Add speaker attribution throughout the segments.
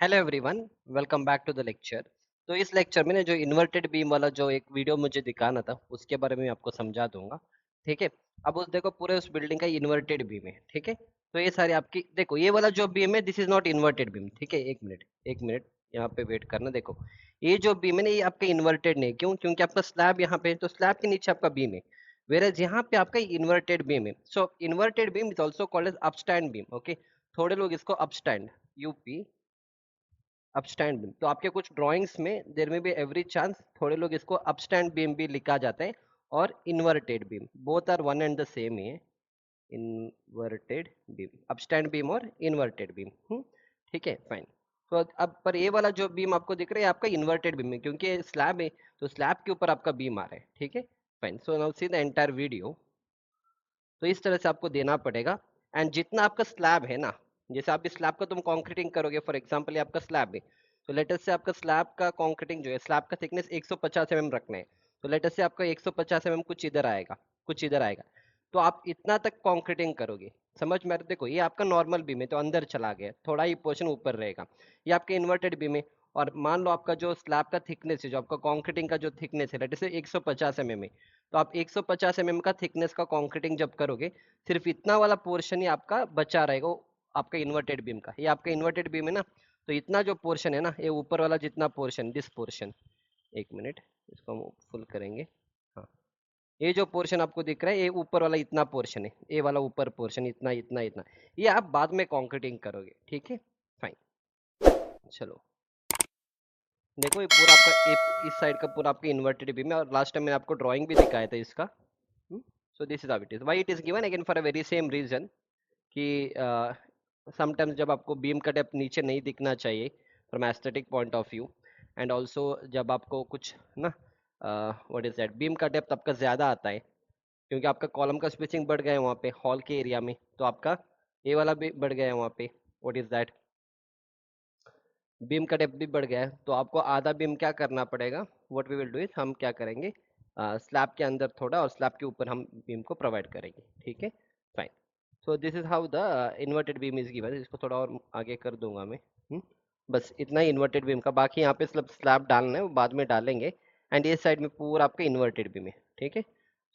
Speaker 1: Hello everyone, welcome back to the lecture. तो इस lecture में ना जो इन्वर्टेड बीम वाला जो एक वीडियो मुझे दिखाना था उसके बारे में आपको समझा दूंगा। ठीक है। अब उस देखो पूरे उस बिल्डिंग का इन्वर्टेड बीम है। ठीक है। तो ये सारी आपकी देखो ये वाला जो बीम है this is not inverted beam. ठीक है, एक मिनट यहाँ पे वेट करना। देखो ये जो बीम है ना ये आपका इन्वर्टेड नहीं, क्यों? क्योंकि आपका स्लैब यहाँ पे है, तो स्लैब के नीचे आपका बीम है। वेरएज यहाँ पे आपका इन्वर्टेड बीम है। So inverted beam is also called as upstand beam. Okay, थोड़े लोग इसको अपस्टैंड यूपी अपस्टैंड बीम, तो आपके कुछ ड्राइंग्स में देर में भी एवरी चांस थोड़े लोग इसको अपस्टैंड बीम भी लिखा जाता है और inverted beam, both are one and the same ही है। इन्वर्टेड बीम, अपस्टैंड बीम और इन्वर्टेड बीम। ठीक है, फाइन। तो अब पर ये वाला जो बीम आपको दिख रहा है आपका इन्वर्टेड बीम है, क्योंकि स्लैब है तो स्लैब के ऊपर आपका बीम आ रहा है। ठीक है, fine. So now see the entire video. तो इस तरह से आपको देना पड़ेगा। एंड जितना आपका स्लैब है ना, जैसे आप इस स्लैब का तुम कॉन्क्रीटिंग करोगे, फॉर एग्जांपल ये आपका स्लैब है, तो लेटस से आपका स्लैब का कॉन्क्रीटिंग जो है, स्लैब का थिकनेस 150 mm रखना है। तो लेटस से आपका 150 mm कुछ इधर आएगा, कुछ इधर आएगा। तो आप इतना तक कॉन्क्रीटिंग करोगे। समझ में आ रहा है? देखो ये आपका नॉर्मल बीम है तो अंदर चला गया, थोड़ा ही पोर्शन ऊपर रहेगा। ये आपका इन्वर्टेड बीम है। और मान लो आपका जो स्लैब का थिकनेस है, जो आपका कॉन्क्रीटिंग का जो थिकनेस है, लेट से 150 mm है। तो आप 150 mm का थिकनेस का कॉन्क्रीटिंग जब करोगे, सिर्फ इतना वाला पोर्शन ही आपका बचा रहेगा, वो आपका इन्वर्टेड बीम का। ये आपका इन्वर्टेड बीम है ना, तो इतना जो पोर्शन है ना, ये ऊपर वाला जितना पोर्शन, दिस पोर्शन, एक मिनट इसको हम फुल करेंगे। हाँ, ये जो पोर्शन आपको दिख रहा है ये ऊपर वाला इतना पोर्शन है, ये वाला ऊपर पोर्शन इतना इतना इतना, ये आप बाद में कॉन्क्रीटिंग करोगे। ठीक है, फाइन। चलो देखो ये पूरा आपका इस साइड का पूरा आपका इन्वर्टेड बीम है, और लास्ट टाइम मैंने आपको ड्राइंग भी दिखाया था इसका। So this is how it is, why it is given again for a very same reason कि समटाइम्स जब आपको बीम का डेप्थ नीचे नहीं दिखना चाहिए from aesthetic point of view, and also जब आपको कुछ ना व्हाट इज दैट, बीम का डेप्थ आपका ज़्यादा आता है, क्योंकि आपका कॉलम का स्पेसिंग बढ़ गया है वहाँ पे हॉल के एरिया में, तो आपका ए वाला भी बढ़ गया है वहाँ पे, व्हाट इज दैट, बीम का डेप्थ भी बढ़ गया है। तो आपको आधा बीम क्या करना पड़ेगा, what we will do is, हम क्या करेंगे, स्लैब के अंदर थोड़ा और स्लैब के ऊपर हम बीम को प्रोवाइड करेंगे। ठीक है, fine. So this is how the inverted beam is given. इसको थोड़ा और आगे कर दूंगा मैं। बस इतना ही इन्वर्टेड बीम का, बाकी यहाँ पे स्लैब डालना है वो बाद में डालेंगे। एंड ये साइड में पूरा आपका इन्वर्टेड बीम है। ठीक है।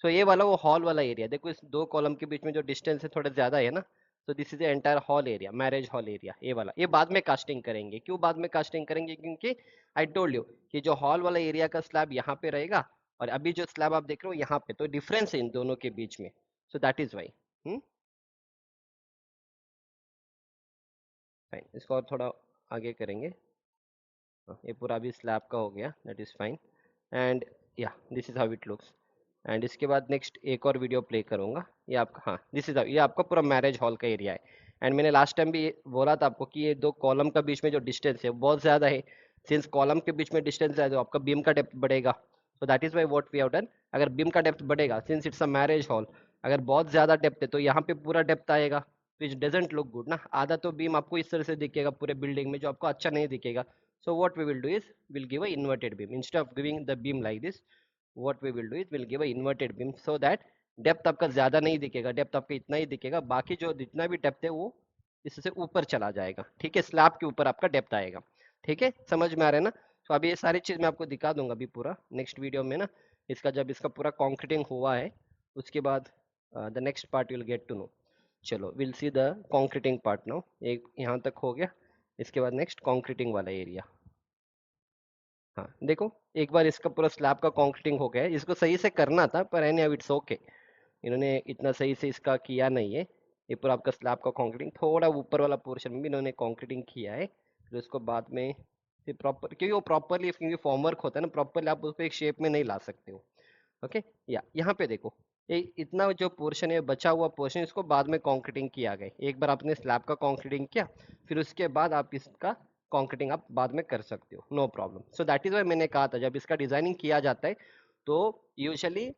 Speaker 1: सो ये वाला वो हॉल वाला एरिया, देखो इस दो कॉलम के बीच में जो डिस्टेंस है थोड़ा ज्यादा है ना, तो this is entire hall area, marriage hall area. ये वाला ये बाद में कास्टिंग करेंगे। क्यों बाद में कास्टिंग करेंगे? क्योंकि आई टोल्ड यू कि जो हॉल वाला एरिया का स्लैब यहाँ पे रहेगा, और अभी जो स्लैब आप देख रहे हो यहाँ पे, तो डिफरेंस है इन दोनों के बीच में। So that is why. Fine, इसको और थोड़ा आगे करेंगे। हाँ, ये पूरा भी स्लैब का हो गया, दैट इज फाइन। एंड या this is how it looks. And इसके बाद नेक्स्ट एक और वीडियो प्ले करूंगा। ये आपका, हाँ दिस इज, ये आपका पूरा मैरिज हॉल का एरिया है। एंड मैंने लास्ट टाइम भी बोला था आपको कि ये दो कॉलम का बीच में जो डिस्टेंस है वो बहुत ज़्यादा है। सिंस कॉलम के बीच में डिस्टेंस है तो आपका बीम का डेप्थ बढ़ेगा। So that is why what we have done, अगर बीम का डेप्थ बढ़ेगा, since it's a marriage hall, अगर बहुत ज़्यादा डेप्थ है तो यहाँ पे पूरा डेप्थ आएगा, विच डजेंट लुक गुड ना। आधा तो बीम आपको इस तरह से दिखेगा पूरे बिल्डिंग में, जो आपको अच्छा नहीं दिखेगा। So what we will do is we'll give a inverted beam instead of giving the beam like this. What we will do is we'll give a inverted beam so that depth आपका ज्यादा नहीं दिखेगा, depth आपका इतना ही दिखेगा, बाकी जो जितना भी डेप्थ है वो इससे ऊपर चला जाएगा। ठीक है, स्लैब के ऊपर आपका डेप्थ आएगा। ठीक है, समझ में आ रहा है ना? तो अभी ये सारी चीज मैं आपको दिखा दूंगा अभी पूरा नेक्स्ट वीडियो में ना, इसका जब इसका पूरा कॉन्क्रीटिंग हुआ है उसके बाद the next part will get to know. चलो will see the concreting part now. एक यहाँ तक हो गया, इसके बाद नेक्स्ट कॉन्क्रीटिंग वाला एरिया। हाँ देखो, एक बार इसका पूरा स्लैब का कंक्रीटिंग हो गया है, इसको सही से करना था पर एनी हाउ इट्स ओके, इन्होंने इतना सही से इसका किया नहीं है। ये पूरा आपका स्लैब का कंक्रीटिंग, थोड़ा ऊपर वाला पोर्शन में भी इन्होंने कंक्रीटिंग किया है, फिर उसको बाद में फिर प्रॉपर, क्योंकि वो प्रॉपरली, क्योंकि फॉर्म वर्क होता है ना, प्रॉपरली आप उसको एक शेप में नहीं ला सकते हो। ओके, या यहाँ पे देखो, ये इतना जो पोर्शन है बचा हुआ पोर्शन, इसको बाद में कंक्रीटिंग किया गया। एक बार आपने स्लैब का कंक्रीटिंग किया, फिर उसके बाद आप इसका कंक्रीटिंग आप बाद में कर सकते हो, no problem. So that is why मैंने कहा था जब इसका डिजाइनिंग किया जाता है तो यूजुअली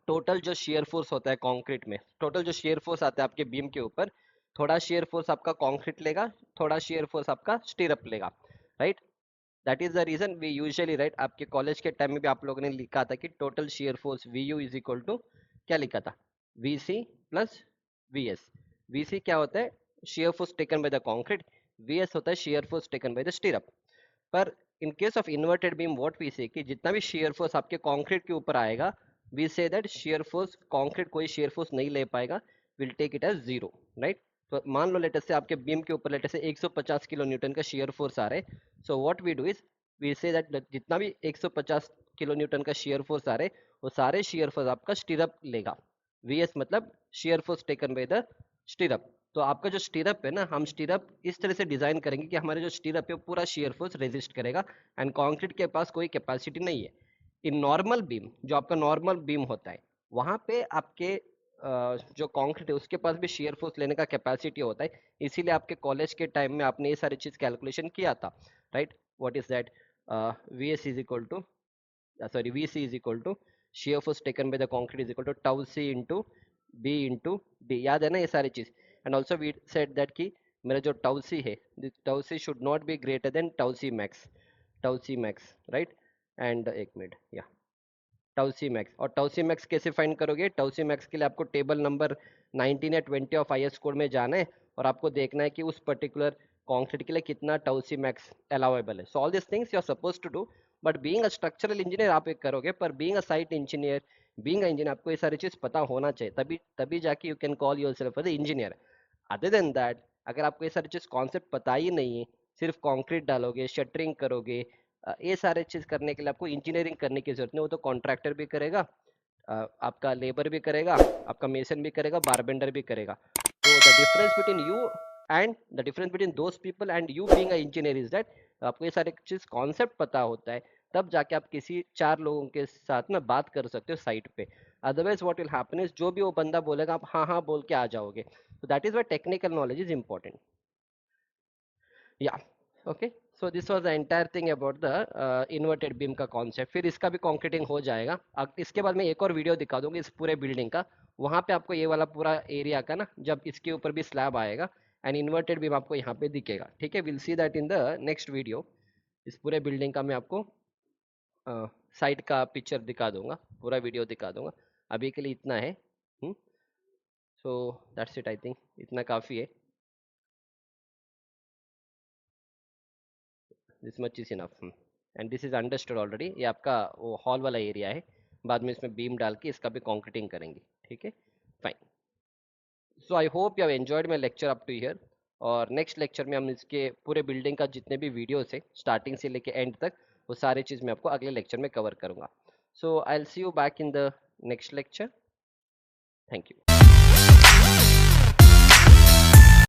Speaker 1: टोटल जो शेयर फोर्स होता है कंक्रीट में, टोटल जो शेयर फोर्स आता है आपके बीम के ऊपर, थोड़ा शेयर फोर्स आपका कंक्रीट लेगा, थोड़ा शेयर फोर्स आपका स्टीरअप लेगा, right? That is the reason we usually right, आपके कॉलेज के टाइम में भी आप लोगों ने लिखा था कि total shear force V U is equal to, क्या लिखा था, V C plus V S. V C क्या होता है, shear force taken by the concrete. VS होता है shear force taken by the stirrup। पर in case of inverted beam what we say कि जितना भी shear force आपके कंक्रीट के ऊपर आएगा, we say that shear force concrete कोई shear force नहीं ले पाएगा, will take it as zero, right. तो मान लो लेटर से आपके बीम के ऊपर लेटर से 150 किलो न्यूटन का shear force आ रहा है, so what we do is we say that जितना भी 150 किलो न्यूटन का shear force आ रहा है, वो सारे shear force आपका स्टीरअप लेगा। VS मतलब shear force taken by the stirrup। तो आपका जो स्टीरअप है ना, हम स्टीरअप इस तरह से डिजाइन करेंगे कि हमारे जो स्टीरअप है पूरा शियर फोर्स रेजिस्ट करेगा, एंड कंक्रीट के पास कोई कैपेसिटी नहीं है। इन नॉर्मल बीम, जो आपका नॉर्मल बीम होता है, वहां पे आपके जो कंक्रीट है उसके पास भी शियर फोर्स लेने का कैपेसिटी होता है। इसीलिए आपके कॉलेज के टाइम में आपने ये सारी चीज कैलकुलेशन किया था, right. What is that, VS is equal to VC is equal to shear force taken by the concrete is equal to tau C into B into D। याद है ना ये सारी चीज। And also we said that कि मेरा जो tau C है, tau C should not be greater than tau C max, tau C max, right. And एक मिनट, या tau C max। और tau C max कैसे फाइंड करोगे? tau C max के लिए आपको टेबल नंबर 19 या 20 ऑफ IS कोड में जाना है, और आपको देखना है कि उस पर्टिकुलर कंक्रीट के लिए कितना tau C max अलाउेबल है। So all this things you are suppose to do, but being a structural engineer आप एक करोगे, पर being a site engineer, being a engineer आपको ये सारी चीज पता होना चाहिए, तभी तभी जाके you can call yourself as engineer. Other than that, अगर आपको ये सारी चीज कॉन्सेप्ट पता ही नहीं है, सिर्फ कंक्रीट डालोगे, शटरिंग करोगे, ये सारे चीज करने के लिए आपको इंजीनियरिंग करने की जरूरत नहीं। वो तो कॉन्ट्रैक्टर भी करेगा, आपका लेबर भी करेगा, आपका मेसन भी करेगा, बारबेंडर भी करेगा। तो the difference between you and the difference between those people and you being a engineer is that आपको ये सारे चीज कॉन्सेप्ट पता होता है, तब जाके आप किसी चार लोगों के साथ में बात कर सकते हो साइट पे। Otherwise what will happen is जो भी वो बंदा बोलेगा आप हाँ हाँ बोल के आ जाओगे। तो that is why technical knowledge is important. या okay, so this was the entire thing about the inverted beam का कॉन्सेप्ट। फिर इसका भी कॉन्क्रीटिंग हो जाएगा। अब इसके बाद मैं एक और वीडियो दिखा दूंगा इस पूरे बिल्डिंग का, वहां पे आपको ये वाला पूरा एरिया का ना, जब इसके ऊपर भी स्लैब आएगा एंड इन्वर्टेड बीम आपको यहाँ पे दिखेगा, ठीक है। Will see that in the next video. इस पूरे बिल्डिंग का मैं आपको साइड का पिक्चर दिखा दूंगा, पूरा वीडियो दिखा दूंगा। अभी के लिए इतना है। So that's it, I think इतना काफ़ी है। This much is enough, and this is understood already. ये आपका वो हॉल वाला एरिया है, बाद में इसमें बीम डाल के इसका भी कंक्रीटिंग करेंगे, ठीक है। Fine. So I hope you have enjoyed my lecture up to here. और नेक्स्ट लेक्चर में हम इसके पूरे बिल्डिंग का जितने भी वीडियोस है स्टार्टिंग से लेके एंड तक, वो सारी चीज़ मैं आपको अगले लेक्चर में कवर करूंगा। So I will see you back in the next lecture. Thank you.